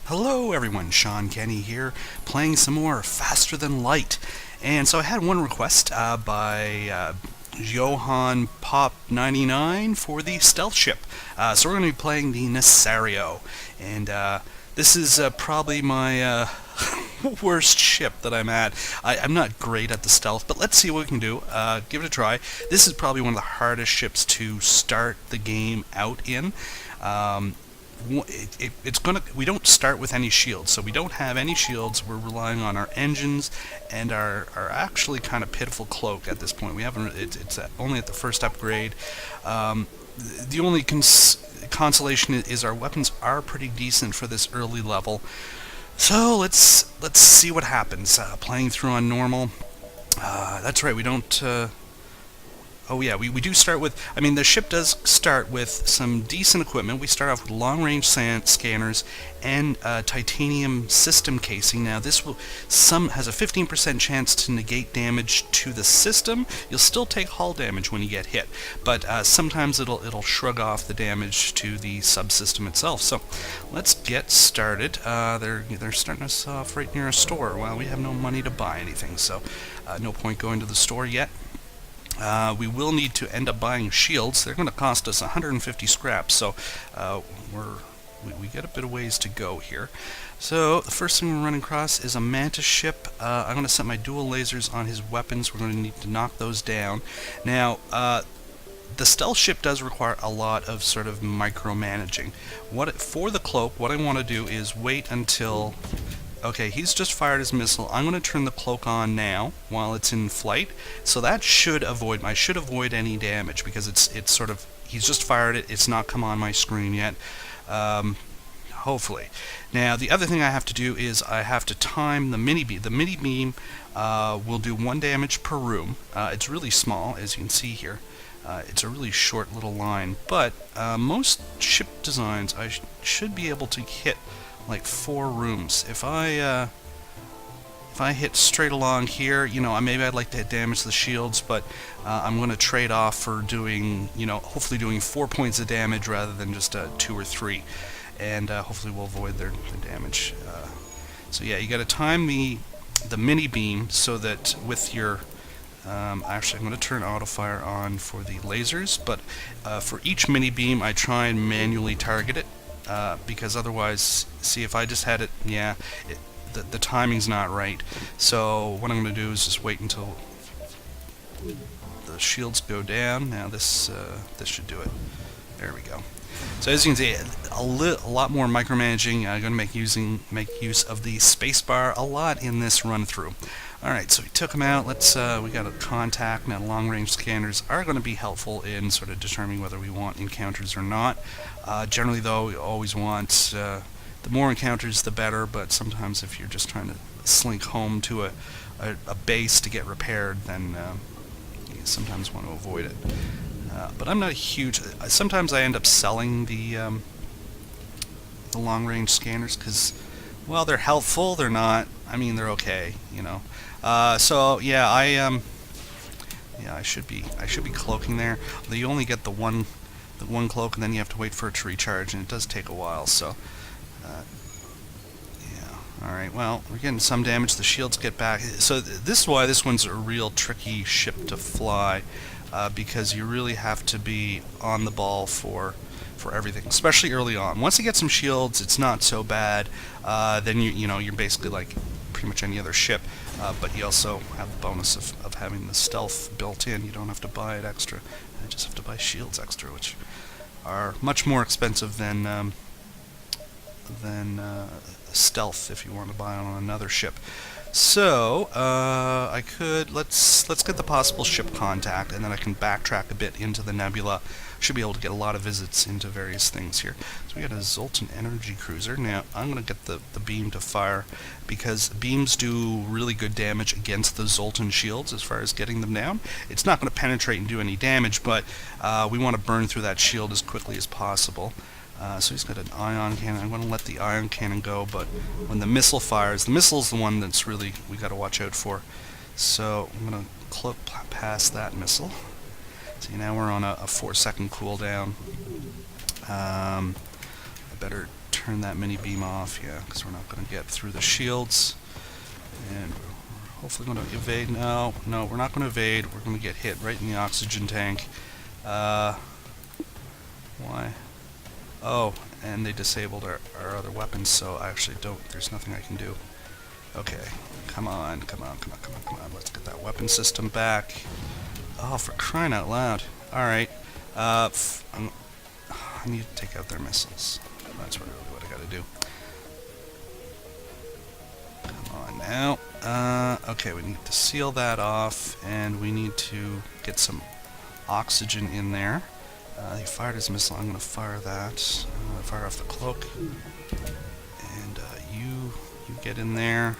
Hello everyone, Shawn, Kenney here, playing some more Faster Than Light. And so I had one request by Johan Pop 99 for the stealth ship. So we're going to be playing the Nesasio. And this is probably my worst ship that I'm at. I'm not great at the stealth, but let's see what we can do. Give it a try. This is probably one of the hardest ships to start the game out in. We don't start with any shields, so we don't have any shields. We're relying on our engines and our actually kind of pitiful cloak at this point. We haven't. It's only at the first upgrade. The only consolation is our weapons are pretty decent for this early level. So let's see what happens. Playing through on normal. That's right. We don't. Oh yeah, we do start with, the ship does start with some decent equipment. We start off with long-range scanners and titanium system casing. Now this has a 15% chance to negate damage to the system. You'll still take hull damage when you get hit, but sometimes it'll shrug off the damage to the subsystem itself. So let's get started. They're starting us off right near a store. Well, we have no money to buy anything, so no point going to the store yet. We will need to end up buying shields. They're going to cost us 150 scraps, so we got a bit of ways to go here. So the first thing we're running across is a mantis ship. I'm going to set my dual lasers on his weapons. We're going to need to knock those down. Now, the stealth ship does require a lot of sort of micromanaging. For the cloak, what I want to do is wait until... Okay, he's just fired his missile. I'm going to turn the cloak on now while it's in flight. So that should avoid... I should avoid any damage because it's sort of... He's just fired it. It's not come on my screen yet. Hopefully. Now, the other thing I have to do is I have to time the mini beam. The mini beam will do 1 damage per room. It's really small, as you can see here. It's a really short little line. But most ship designs, I should be able to hit like 4 rooms. If I hit straight along here, maybe I'd like to damage the shields, but I'm going to trade off for doing, hopefully doing 4 points of damage rather than just 2 or 3, and hopefully we'll avoid their damage. So yeah, you got to time the mini beam so that with your actually, I'm going to turn auto fire on for the lasers, but for each mini beam I try and manually target it. Because otherwise, see, if I just had it, the timing's not right. So what I'm going to do is just wait until the shields go down. Now this should do it. There we go. So as you can see, a lot more micromanaging. I'm going to make use of the spacebar a lot in this run through. Alright, so we took them out. We got a contact. Now long-range scanners are going to be helpful in sort of determining whether we want encounters or not. Generally though, we always want, the more encounters the better, but sometimes if you're just trying to slink home to a base to get repaired, then you sometimes want to avoid it. But I'm not a huge... Sometimes I end up selling the long-range scanners because, well, they're helpful, they're not... they're okay, So yeah, I should be cloaking there. You only get the one cloak, and then you have to wait for it to recharge, and it does take a while. So yeah. All right. Well, we're getting some damage. The shields get back. So this is why this one's a real tricky ship to fly, because you really have to be on the ball for everything, especially early on. Once you get some shields, it's not so bad. Then you're basically like pretty much any other ship, but you also have the bonus of having the stealth built in. You don't have to buy it extra. You just have to buy shields extra, which are much more expensive than stealth if you want to buy it on another ship. So let's get the possible ship contact, and then I can backtrack a bit into the nebula. Should be able to get a lot of visits into various things here. So we got a Zoltan energy cruiser. Now I'm going to get the beam to fire because beams do really good damage against the Zoltan shields as far as getting them down. It's not going to penetrate and do any damage, but we want to burn through that shield as quickly as possible. So he's got an ion cannon. I'm going to let the ion cannon go, but when the missile fires, the missile's the one that's really we got to watch out for. So I'm going to cloak past that missile. See, now we're on a 4-second cooldown. I better turn that mini beam off, yeah, because we're not going to get through the shields. And we're hopefully going to evade. No, we're not going to evade. We're going to get hit right in the oxygen tank. Why? Oh, and they disabled our other weapons, so I actually don't. There's nothing I can do. Okay, come on. Let's get that weapon system back. Oh, for crying out loud. Alright. I need to take out their missiles. That's really what I gotta do. Come on now. Okay, we need to seal that off, and we need to get some oxygen in there. He fired his missile. I'm gonna fire that. I'm gonna fire off the cloak. And you get in there.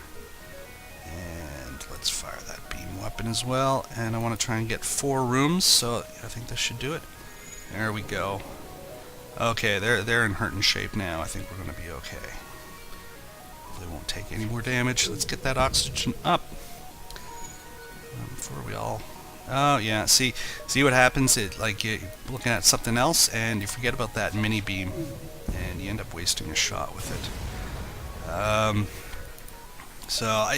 And let's fire that beam weapon as well. And I want to try and get 4 rooms, so I think this should do it. There we go. Okay, they're in hurting shape now. I think we're going to be okay. They won't take any more damage. Let's get that oxygen up before we all. Oh yeah, see what happens? Like you're looking at something else and you forget about that mini beam, and you end up wasting a shot with it. So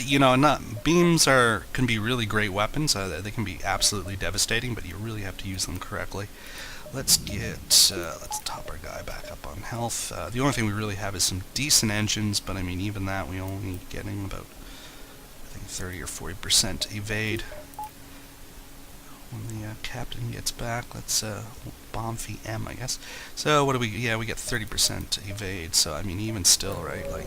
beams can be really great weapons. They can be absolutely devastating, but you really have to use them correctly. Let's top our guy back up on health. The only thing we really have is some decent engines, but I mean even that we only getting about I think 30 or 40% evade. When the captain gets back, let's bomb VM, I guess. So what do we? Yeah, we get 30% evade. So I mean even still, right? Like.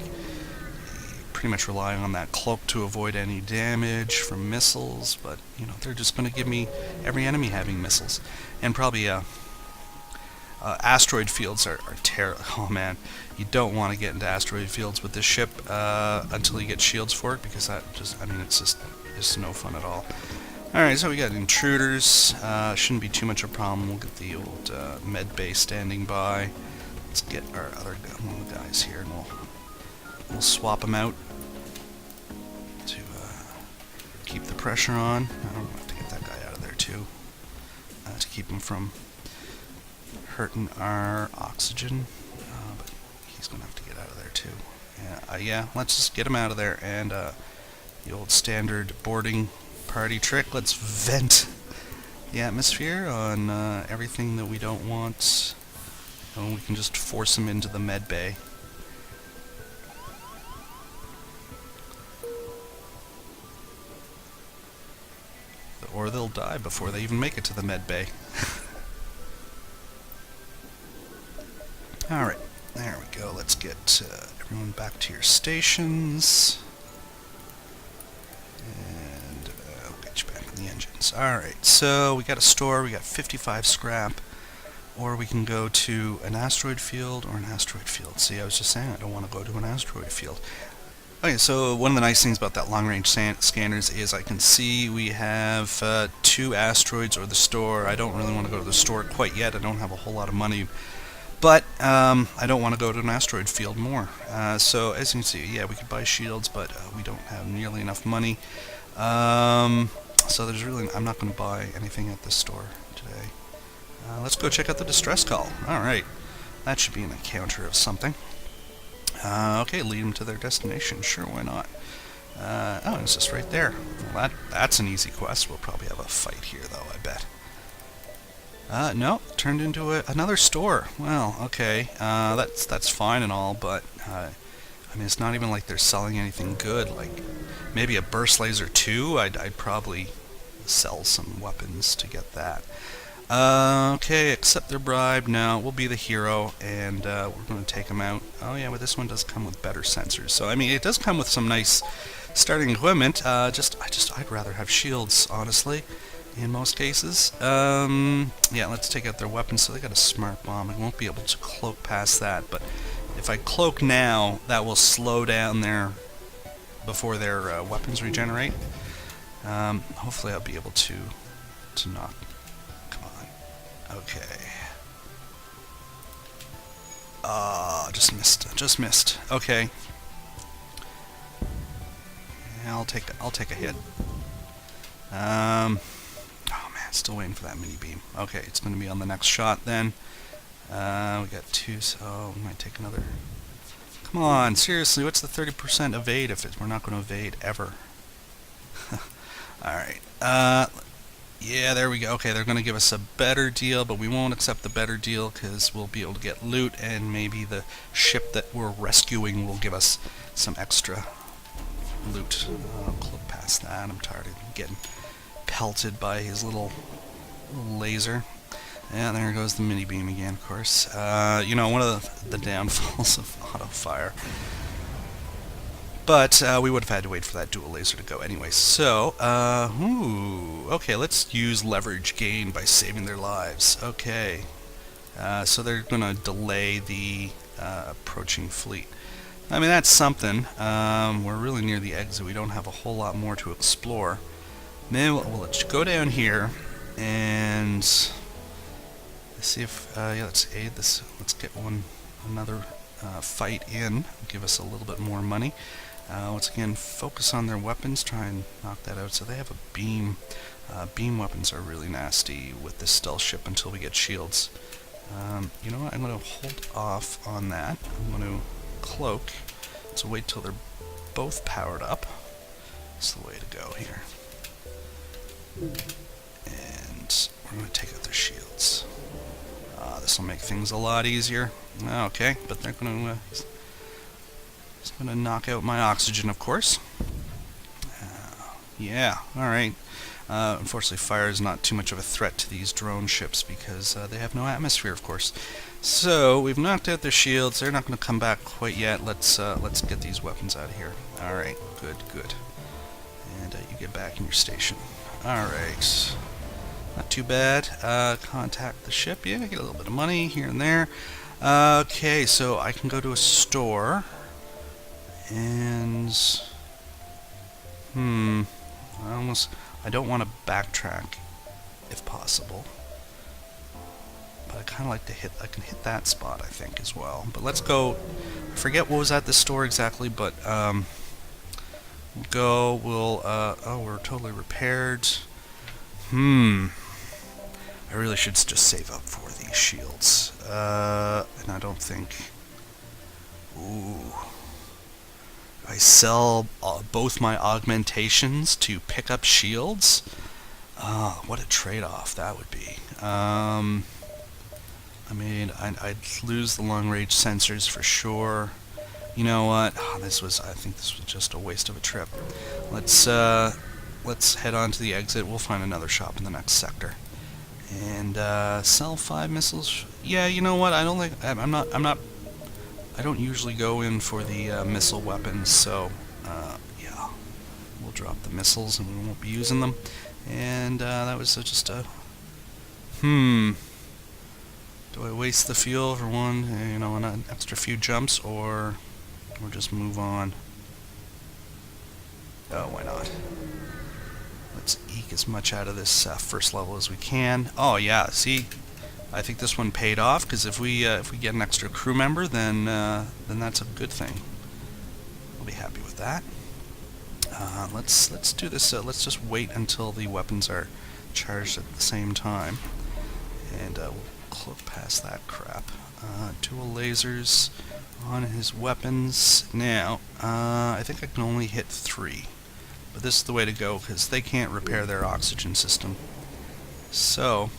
Pretty much relying on that cloak to avoid any damage from missiles, but they're just going to give me every enemy having missiles, and probably asteroid fields are terrible. Oh man, you don't want to get into asteroid fields with this ship until you get shields for it, because it's just no fun at all. Alright, so we got intruders. Shouldn't be too much of a problem. We'll get the old med bay standing by. Let's get our other one of the guys here, and we'll swap them out to keep the pressure on. I don't have to get that guy out of there too, to keep him from hurting our oxygen. But he's gonna have to get out of there too. Yeah, let's just get him out of there, and the old standard boarding party trick. Let's vent the atmosphere on everything that we don't want, and we can just force him into the med bay. Or they'll die before they even make it to the med bay. Alright, there we go. Let's get everyone back to your stations. And we'll get you back in the engines. Alright, so we got a store, we got 55 scrap. Or we can go to an asteroid field or an asteroid field. See, I was just saying I don't want to go to an asteroid field. Okay, so one of the nice things about that long-range scanners is I can see we have 2 asteroids or the store. I don't really want to go to the store quite yet. I don't have a whole lot of money, but I don't want to go to an asteroid field more. So as you can see, yeah, we could buy shields, but we don't have nearly enough money. So I'm not going to buy anything at this store today. Let's go check out the distress call. Alright, that should be an encounter of something. Okay, lead them to their destination. Sure, why not? Oh, it's just right there. Well, that's an easy quest. We'll probably have a fight here, though, I bet. No, turned into another store. Well, okay, that's fine and all, but I mean, it's not even like they're selling anything good. Like maybe a burst laser 2. I'd probably sell some weapons to get that. Okay, accept their bribe. No, we'll be the hero, and we're going to take them out. Oh yeah, but this one does come with better sensors. So I mean, it does come with some nice starting equipment. I'd rather have shields, honestly, in most cases. Yeah, let's take out their weapons. So they got a smart bomb. I won't be able to cloak past that, but if I cloak now, that will slow down before their weapons regenerate. Hopefully, I'll be able to knock. Okay. Just missed. Okay. Yeah, I'll take a hit. Oh man. Still waiting for that mini beam. Okay, it's going to be on the next shot then. We got 2, so we might take another. Come on, seriously, what's the 30% evade if we're not going to evade ever? Alright. Yeah, there we go. Okay, they're going to give us a better deal, but we won't accept the better deal because we'll be able to get loot, and maybe the ship that we're rescuing will give us some extra loot. I'll click past that. I'm tired of getting pelted by his little laser. Yeah, there goes the mini beam again, of course. You know, one of the downfalls of auto fire. But we would have had to wait for that dual laser to go anyway. So, okay, let's use leverage gain by saving their lives. Okay. So they're going to delay the approaching fleet. I mean, that's something. We're really near the exit. We don't have a whole lot more to explore. Then let's go down here and see if, yeah, let's aid this. Let's get another fight in. Give us a little bit more money. Once again, focus on their weapons, try and knock that out. So they have a beam. Beam weapons are really nasty with this stealth ship until we get shields. You know what, I'm going to hold off on that. I'm going to cloak. So wait till they're both powered up. That's the way to go here. And we're going to take out their shields. This will make things a lot easier. Okay, but they're going to... It's going to knock out my oxygen, of course. Yeah, alright. Unfortunately, fire is not too much of a threat to these drone ships because they have no atmosphere, of course. So, we've knocked out their shields. They're not going to come back quite yet. Let's get these weapons out of here. Alright, good, good. And you get back in your station. Alright. Not too bad. Contact the ship. Yeah, get a little bit of money here and there. Okay, so I can go to a store. And I don't want to backtrack if possible, but I kind of like to I can hit that spot, I think, as well. But let's go. I forget what was at the store exactly, but we'll oh, we're totally repaired. I really should just save up for these shields, and I don't think. Ooh. I sell both my augmentations to pick up shields. What a trade-off that would be. I mean, I'd lose the long-range sensors for sure. You know what? I think this was just a waste of a trip. Let's head on to the exit. We'll find another shop in the next sector. And sell 5 missiles. Yeah, you know what? I don't think I don't usually go in for the missile weapons, so yeah, we'll drop the missiles and we won't be using them. And that was just a do I waste the fuel for an extra few jumps, or just move on? Oh, why not? Let's eke as much out of this first level as we can. Oh yeah, see. I think this one paid off, because if we get an extra crew member, then that's a good thing. I'll be happy with that. Let's do this. Let's just wait until the weapons are charged at the same time, and we'll cloak past that crap. Dual lasers on his weapons. Now, I think I can only hit 3, but this is the way to go because they can't repair their oxygen system. So.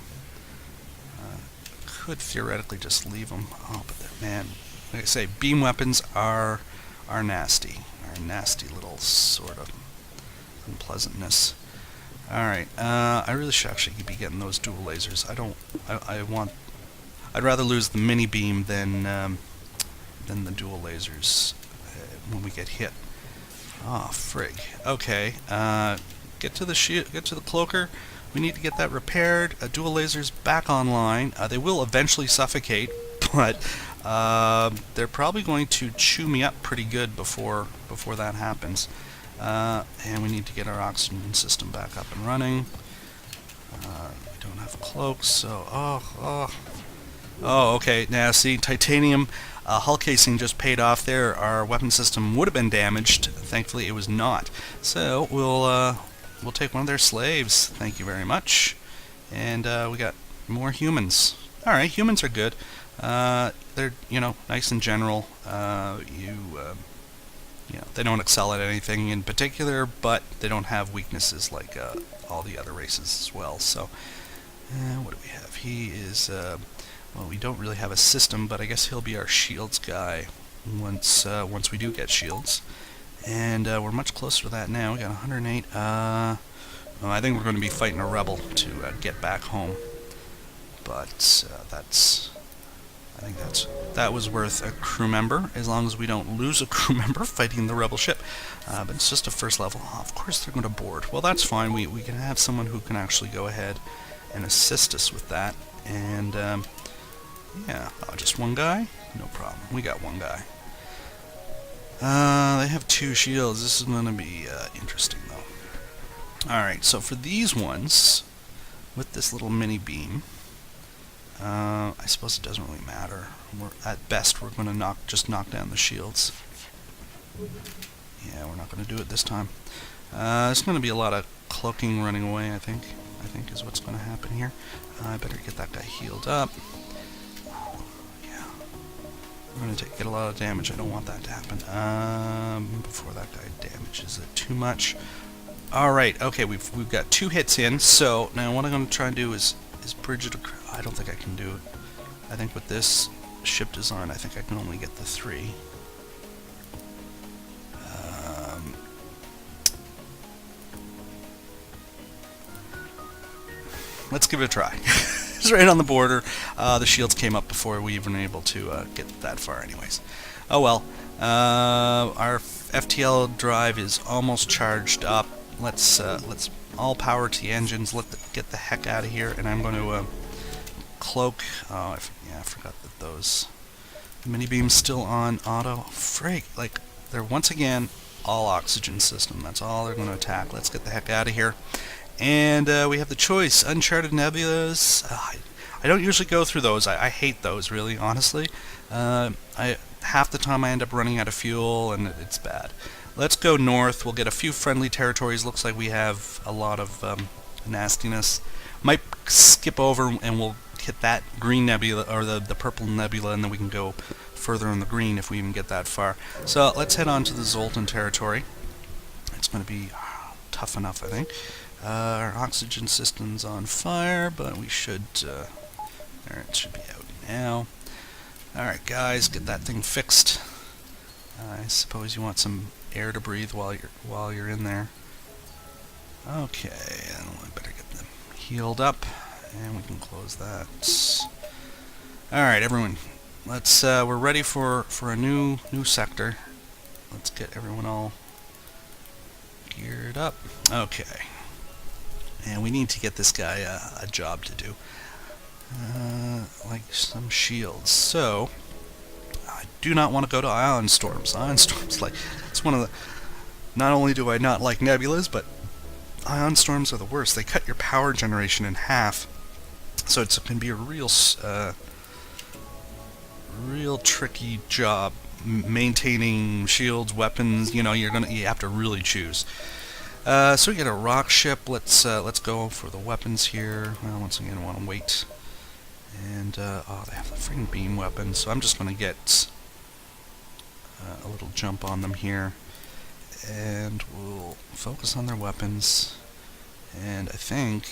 Could theoretically just leave them. Oh, but man, like I say, beam weapons are nasty. Are nasty little sort of unpleasantness. All right, I really should actually be getting those dual lasers. I'd rather lose the mini beam than the dual lasers when we get hit. Ah, frig. Okay, get to the cloaker. We need to get that repaired. Dual lasers back online. They will eventually suffocate, but they're probably going to chew me up pretty good before that happens. And we need to get our oxygen system back up and running. We don't have cloaks, so okay. Now see, titanium hull casing just paid off there. Our weapon system would have been damaged. Thankfully, it was not. So we'll take one of their slaves. Thank you very much. And we got more humans. Alright, humans are good. They're, nice in general. They don't excel at anything in particular, but they don't have weaknesses like all the other races as well. So, what do we have? He is, well, we don't really have a system, but I guess he'll be our shields guy once we do get shields. And we're much closer to that now. We got 108. Well, I think we're going to be fighting a rebel to get back home. But I think that was worth a crew member, as long as we don't lose a crew member fighting the rebel ship. But it's just a first level. Oh, of course they're going to board. Well, that's fine. We can have someone who can actually go ahead and assist us with that. And yeah, just one guy? No problem. We got one guy. They have 2 shields. This is going to be interesting, though. Alright, so for these ones, with this little mini beam, I suppose it doesn't really matter. At best, we're going to just knock down the shields. Yeah, we're not going to do it this time. There's going to be a lot of cloaking running away, I think is what's going to happen here. I better get that guy healed up. Yeah. We're going to get a lot of damage. I don't want that to happen. Before that guy damages it too much. Alright, okay, we've got 2 hits in, so now what I'm going to try and do is bridge it across. I don't think I can do it. I think with this ship design, I think I can only get the 3. Let's give it a try. It's right on the border. The shields came up before we even were able to get that far anyways. Oh well. Our FTL drive is almost charged up. Let's all power to the engines. Get the heck out of here, and I'm going to cloak. Oh, I forgot that those mini beams still on auto. Frig, like they're once again all oxygen system. That's all they're going to attack. Let's get the heck out of here. And we have the choice: Uncharted Nebulas. I don't usually go through those. I hate those, really, honestly. Half the time I end up running out of fuel, and it's bad. Let's go north. We'll get a few friendly territories. Looks like we have a lot of nastiness. Might skip over and we'll hit that green nebula, or the purple nebula, and then we can go further in the green if we even get that far. So let's head on to the Zoltan territory. It's going to be tough enough, I think. Our oxygen system's on fire, but we should... there, it should be out now. Alright guys, get that thing fixed. I suppose you want some air to breathe while you're in there. Okay, and I better get them healed up, and we can close that. Alright everyone, let's we're ready for a new sector. Let's get everyone all geared up. Okay. And we need to get this guy a job to do. Like some shields. So, I do not want to go to ion storms. Ion storms, like, it's one of the... Not only do I not like nebulas, but ion storms are the worst. They cut your power generation in half. So it can be a real tricky job maintaining shields, weapons. You have to really choose. So we get a rock ship. Let's go for the weapons here. Well, once again, I want to wait. And oh, they have the freaking beam weapons. So I'm just going to get a little jump on them here, and we'll focus on their weapons. And I think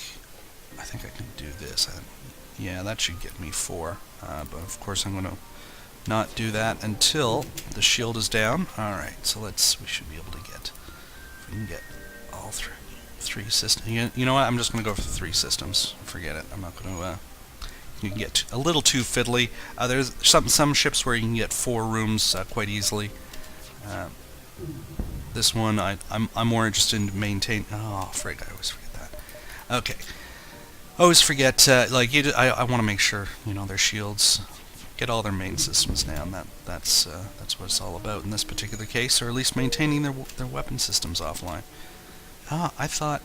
I can do this. Yeah, that should get me 4. But of course, I'm going to not do that until the shield is down. All right. So we should be able to get. If we can get all 3 systems. You know what? I'm just going to go for the 3 systems. Forget it. I'm not going to. You can get a little too fiddly. There's some ships where you can get 4 rooms quite easily. This one, I'm more interested in maintaining. Oh, frig! I always forget that. Okay, always forget. I want to make sure their shields, get all their main systems down. That's what it's all about in this particular case, or at least maintaining their weapon systems offline. I thought.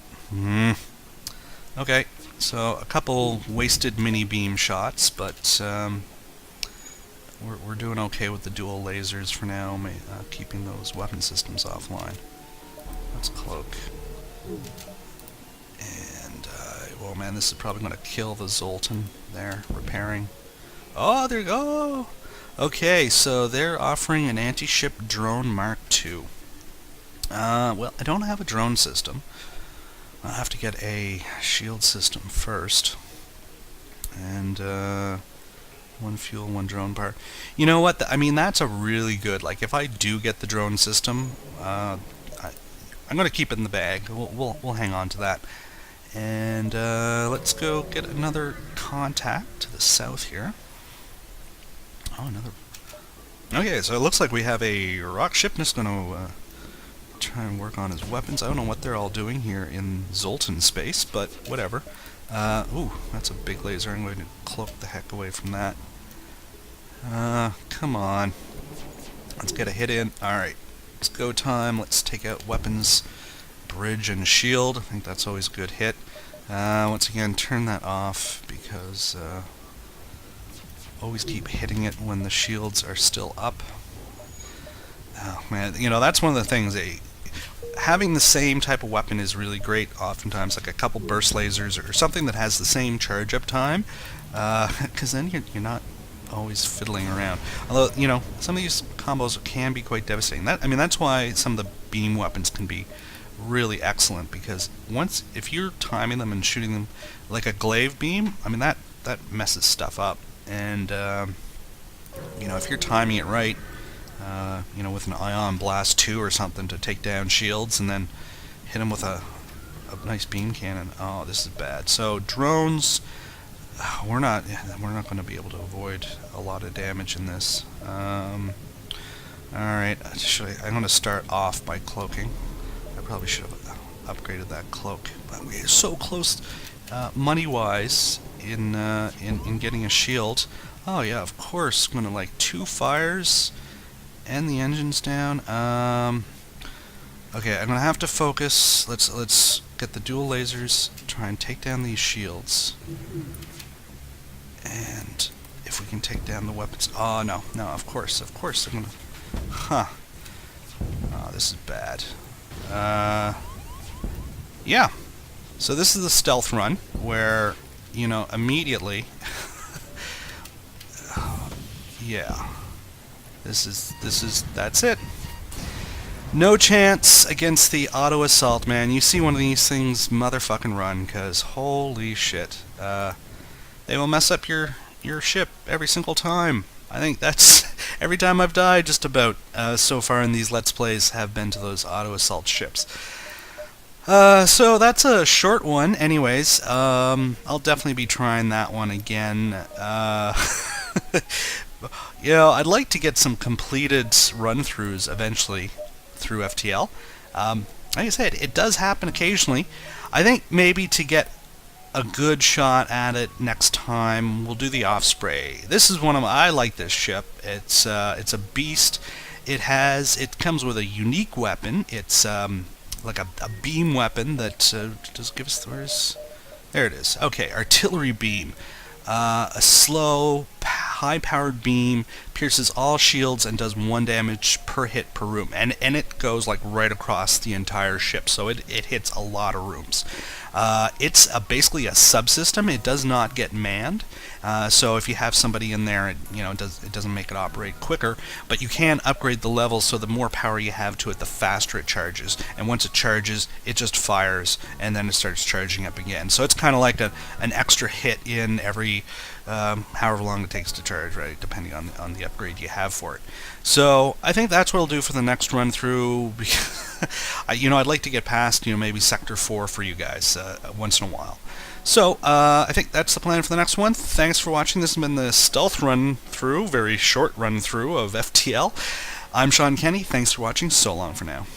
Okay, so a couple wasted mini beam shots, but we're doing okay with the dual lasers for now, keeping those weapon systems offline. Let's cloak. And Oh man, this is probably going to kill the Zoltan there, repairing. Oh, there you go! Okay, so they're offering an anti-ship drone Mark II. Well, I don't have a drone system. I'll have to get a shield system first. And, one fuel, one drone part. You know what? I mean, that's a really good, like, if I do get the drone system, I'm going to keep it in the bag. We'll hang on to that. And let's go get another contact to the south here. Oh, another. Okay, so it looks like we have a rock ship that's going to try and work on his weapons. I don't know what they're all doing here in Zoltan space, but whatever. Ooh, that's a big laser. I'm going to cloak the heck away from that. Come on. Let's get a hit in. Alright, it's go time. Let's take out weapons, bridge, and shield. I think that's always a good hit. Once again, turn that off because always keep hitting it when the shields are still up. Oh man, you know, that's one of the things. Having the same type of weapon is really great oftentimes, like a couple burst lasers or something that has the same charge up time, because then you're not always fiddling around. Although, you know, some of these combos can be quite devastating. That's why some of the beam weapons can be really excellent, because if you're timing them and shooting them like a glaive beam, I mean, that messes stuff up. And, you know, if you're timing it right, you know, with an ion blast 2 or something to take down shields and then hit them with a nice beam cannon. Oh, this is bad. So drones, we're not going to be able to avoid a lot of damage in this. All right, I'm going to start off by cloaking. I probably should have upgraded that cloak, but we're so close, money-wise, in getting a shield. Oh yeah, of course. I'm going to like 2 fires. And the engine's down. Okay, I'm gonna have to focus. Let's get the dual lasers. Try and take down these shields. And if we can take down the weapons. Oh no, of course. I'm gonna. Huh. Oh, this is bad. Yeah. So this is the stealth run where, you know, immediately. Yeah. That's it. No chance against the auto assault, man. You see one of these things motherfucking run, because holy shit. They will mess up your ship every single time. I think that's every time I've died just about so far in these Let's Plays have been to those auto assault ships. So that's a short one anyways. I'll definitely be trying that one again. You know, I'd like to get some completed run-throughs eventually through FTL. Like I said, it does happen occasionally. I think maybe to get a good shot at it next time, we'll do the Osprey. This is one of I like this ship. It's a beast. It comes with a unique weapon. It's like a beam weapon that does give us there it is. Okay, artillery beam. A slow, high-powered beam pierces all shields and does 1 damage per hit per room, and it goes like right across the entire ship, so it hits a lot of rooms. It's basically a subsystem. It does not get manned, so if you have somebody in there, it doesn't make it operate quicker, but you can upgrade the level so the more power you have to it, the faster it charges, and once it charges, it just fires, and then it starts charging up again. So it's kind of like an extra hit in every however long it takes to charge, right, depending on the upgrade you have for it. So I think that's what I'll do for the next run through. I'd like to get past maybe Sector 4 for you guys once in a while. So I think that's the plan for the next one. Thanks for watching. This has been the stealth run through, very short run through of FTL. I'm Shawn Kenney. Thanks for watching. So long for now.